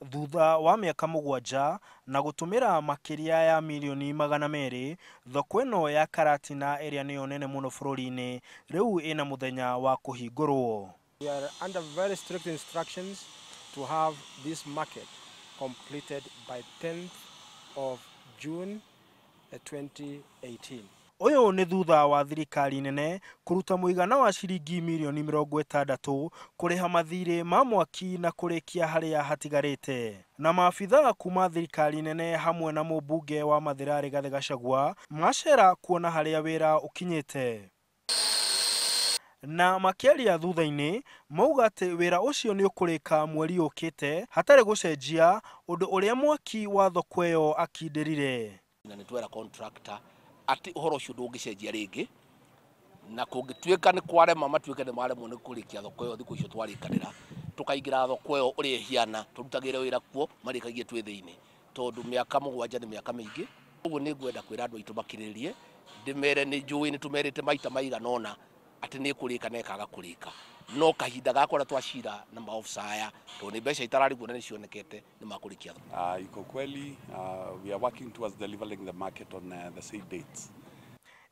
Thutha wa miaka 7 na gutumira makiria ya milioni 200, thoko ino ya Karatina area niyo nene muno bururi-ini riu ina muthenya wa kuhingurwo. We are under very strict instructions to have this market completed by 10th of June 2018. Uyu ni thutha wa thirikari nene kuruta muigana wa ciringi milioni 60 kuriha mathiri ma mwaki na kurikia haria hatigarite. Na maafitha kuma thirikari nene hamwe na mubunge wa Mathira Rigathi Gachagua macera kuona haria wira ukinyite. Na makiaria thutha-ini mauga ati wira ucio ni ukurika mweri ukite hatari gucenjia undu uria mwaki wa thoko iyo akindirire. Na nitwera contractor ati uhoro ucio ndungicenjia ringi na kungituika ni kwarema matuike ni maremwo ni kurikia thoko iyo thiku icio twarikanira tukaingira thoko iyo uri hiana turutagire wira kuo marikagie twi thiini tondu miaka 7 ni miaka mingi. Uguo ni ngwenda kwira andu aitu makiririe ndimere ni njui ni tumerite maita maiganona ati ni kurika na ikaga kurika no kahinda gakora twacira na maofisa aya to ni mbeca itararigwo na nicionekete ni makurikia. Iko kweli, we are working towards delivering the market on the said dates.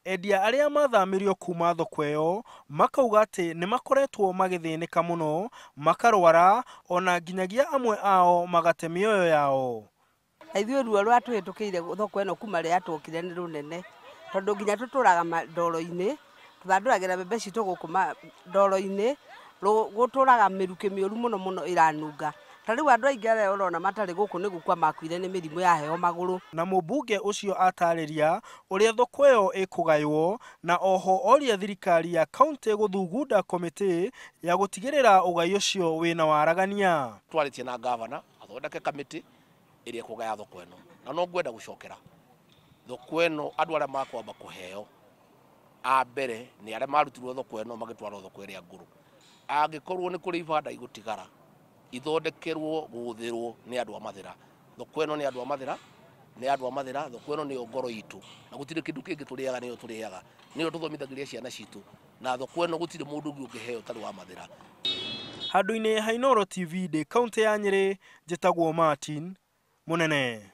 Endia aria mathamirio kuma thoko iyo makauga ati ni makoretwo magithinika muno makarwara ona nginyagia amwe ao magate mioyo yao. Aithio ruo rwatuhitukire thoko ino kuma ria atokire ni runene tondu nginya tuturaga ndoro-ini tuthanduragira mbembe citu gukuma ndoro-ini guturaga miruki mioru muno iranunga. Tariu andu aingi aria urona matari guku ni gukua makuire ni mirimu ya heo maguru. Na mubunge ucio atariria uria thoko iyo ikugaywo na oho oria thirikari ya county guthugunda komiti ya gutigirira ugai ucio wina waragania. Twaritie na governor athondeke kamiti iria kugaya thoko ino na no ngwenda gucokera thoko ino andu aria makwamba kuheo a mbere ni aria marutirwo thoko ino magitwarwo thoko iria nguru. Angikorwo ni kuri ibanda igutigara ithondekerwo guthirwo ni andu a Mathira. Thoko ino ni andu a Mathira, ni andu a Mathira, thoko ino ni ngoro itu na gutire kindu kingi turiaga niyo turiaga niyo tuthomithagiria ciana citu na thoko ino gutire mundu ungi ungiheo tari wa Mathira. Handu-ini ha Inooro TV de county ya Nyeri njitagwo Martin munene.